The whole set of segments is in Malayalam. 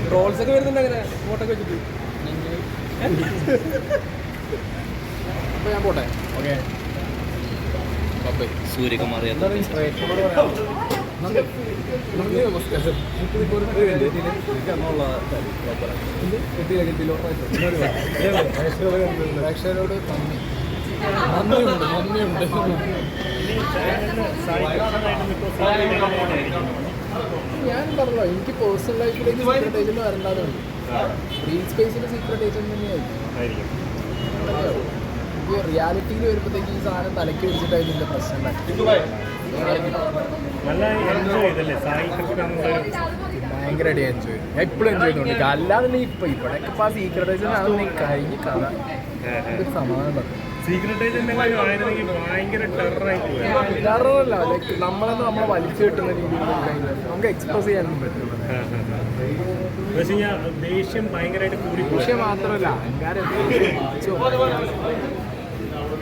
ട്രോൾസ് ഒക്കെ വരുന്നുണ്ട് അങ്ങനെ ഫോട്ടോ ഒക്കെ വെച്ചിട്ട്. അപ്പോൾ ഞാൻ പോട്ടെ. ഓക്കെ. സൂര്യകുമാർ പ്രേക്ഷകരോട് നന്ദിയുണ്ട്. ഞാൻ പറഞ്ഞല്ലോ, എനിക്ക് പേഴ്സണൽ ലൈഫിലേക്ക് സീക്രട്ട് ഏജന്റ് വരേണ്ടതുണ്ട്. റീൽ സ്പേസിൽ സീക്രട്ട് ഏജന്റ് തന്നെയായിരിക്കും. ഈ റിയാലിറ്റിയിൽ വരുമ്പോഴത്തേക്ക് ഈ സാധനം തലയ്ക്ക് പിടിച്ചിട്ടായിരുന്നു ഇതിൻ്റെ പ്രശ്നം. ഭയങ്കരമായിട്ട് എൻജോയ് ചെയ്തു. ഞാൻ ഇപ്പോഴും എൻജോയ് ചെയ്തോണ്ട്. അല്ലാതെ ഇപ്പൊ ഇവിടെയൊക്കെ ഇപ്പൊ ആ സീക്രട്ട് ഏജന്റ് ആണെന്ന് കഴിഞ്ഞ കഥ ഒരു സമാധാനം പറഞ്ഞു. ടെററല്ല, ലൈക്ക് നമ്മളെന്ന് നമ്മളെ വലിച്ചു കിട്ടുന്ന രീതിയിൽ നമുക്ക് എക്സ്പ്രസ് ചെയ്യാനൊന്നും പറ്റില്ല. ദേഷ്യം മാത്രമല്ല, അഹങ്കാരം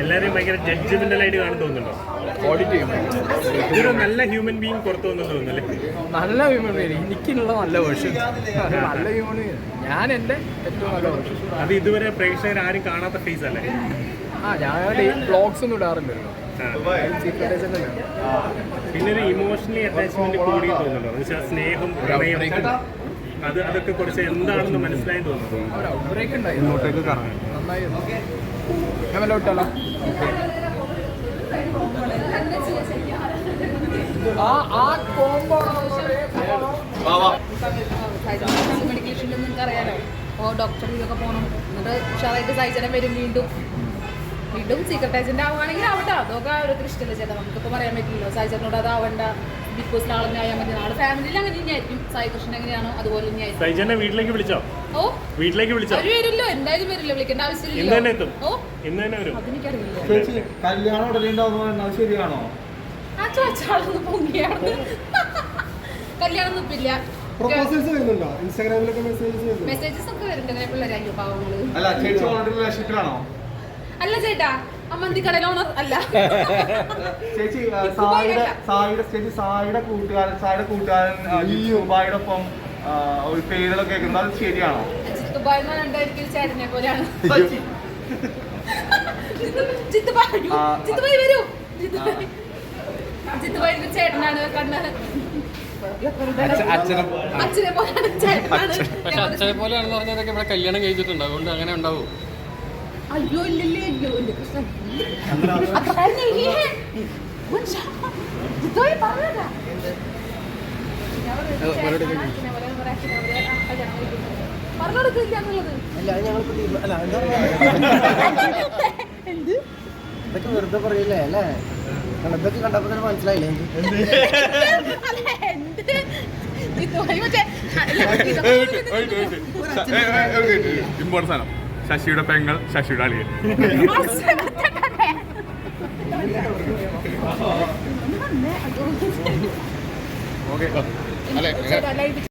എല്ലാവരെയും ഭയങ്കര ജഡ്ജ്മെന്റലായിട്ട് കാണുന്നു തോന്നുന്നുണ്ടോ? ഓഡിറ്റ് ചെയ്യും. ഇതൊരു നല്ല ഹ്യൂമൻ ബീങ് പുറത്തു വന്നെന്ന് തോന്നുന്നല്ലേ? നല്ല ഹ്യൂമൻ ബീങ് എനിക്കുള്ള നല്ല വേർഷൻ. നല്ല ഹ്യൂമൻ, ഞാൻ എൻ്റെ ഏറ്റവും നല്ല വേർഷൻ. അത് ഇതുവരെ പ്രേക്ഷകർ ആരും കാണാത്ത ഫേസ് അല്ലേ? ഞാൻ വ്ളോഗ്സ് ഒന്നും ഇടാറില്ലല്ലോ. പിന്നെ ഒരു ഇമോഷണലി അറ്റാച്ച്മെന്റ് കൂടി തോന്നുന്നുണ്ടോ? എന്ന് വെച്ചാൽ സ്നേഹം, പ്രണയം, അതൊക്കെ കുറച്ച് എന്താണെന്ന് മനസ്സിലായി തോന്നുന്നു. ബ്രേക്ക് ഉണ്ടായി, ഇങ്ങോട്ടേക്ക് കറങ്ങി നന്നായി. ഞാൻ വല്ല വിട്ടാലോ? മെഡിക്കേഷനിൽ നിങ്ങൾക്ക് അറിയാലോ. അപ്പോൾ ഡോക്ടറിലൊക്കെ പോകണം. എന്നിട്ട് ഉഷാറായിട്ട് സൈജനം വരും. വീണ്ടും സീക്രട്ട് ഏജന്റ് ആവുകയാണെങ്കിൽ ആവട്ടെ. അതൊക്കെ ഓരോരുത്തർ ഇഷ്ടമല്ല ചേട്ടാ. നമുക്കിപ്പോൾ പറയാൻ പറ്റില്ലല്ലോ. സൈജനോട് അതാവണ്ട, ബിഗ് ബോസിൽ ആളെന്നെ ആയാൽ മതി. നാളെ ഫാമിലിയിൽ അങ്ങനെ തന്നെയായിരിക്കും. സായി കൃഷ്ണൻ എങ്ങനെയാണോ അതുപോലെ തന്നെയായിരിക്കും. സൈജനെ വീട്ടിലേക്ക് വിളിച്ചോ? ഓ, വീട്ടിലേക്ക് വിളിച്ചോ? അവര് വരില്ലോ, എന്തായാലും വരില്ല. വിളിക്കേണ്ട ആവശ്യമില്ല. ഇന്ന് തന്നെ എത്തും. ഓ, ഇന്ന് തന്നെ വരും. അതെനിക്കറിയില്ല. കല്യാണം ഉടനെ ഉണ്ടാവുന്നത് ശരിയാണോ? ആ ചോദിച്ചാളൊന്നും പൊങ്ങിയാണ്. കല്യാണം ഒപ്പില്ല. മെസ്സേജസ് ഒക്കെ വരുന്നുണ്ട്. അങ്ങനെ പിള്ളേരായിരിക്കും പാവങ്ങള്. അല്ല ചേച്ചി ഓൾറെഡി റിലേഷൻഷിപ്പിലാണോ? അല്ല ചേട്ടാ, അമ്മന്തി കടയിൽ ഓണർ അല്ല. ചേച്ചി സായിയുടെ കൂട്ടുകാരൻ ദുബായിയുടെ ഒപ്പം ഒരു പേരിലൊക്കെ കേൾക്കുന്നത് അത് ശരിയാണോ? ദുബായ് എന്ന് പറഞ്ഞിട്ടായിരിക്കും ചേട്ടനെ പോലെയാണ്. ജിത്തുബായ് വരൂ. ജിത്തുബായിന്റെ ചേട്ടനാണ്. കണ്ണ് അച്ഛനെ പോലെയാണ്, ചേട്ടനാണ്. അച്ഛനെ പോലെയാണെന്ന് പറഞ്ഞതൊക്കെ ഇവിടെ കല്യാണം കഴിച്ചിട്ടുണ്ട്. അതുകൊണ്ട് അങ്ങനെ ഉണ്ടാവും. അയ്യോ ഇല്ലല്ലേ, അയ്യോ എന്റെ കൃഷ്ണൻ. ഇതൊക്കെ വെറുതെ പറയില്ലേ അല്ലേ? ഇതൊക്കെ കണ്ടപ്പോ തന്നെ മനസ്സിലായില്ലേ? ഇമ്പോർട്ടൻസ് ആണ്. ശശിയുടെ പെങ്ങൾ, ശശിയുടെ അളിയൻ. ഓക്കെ.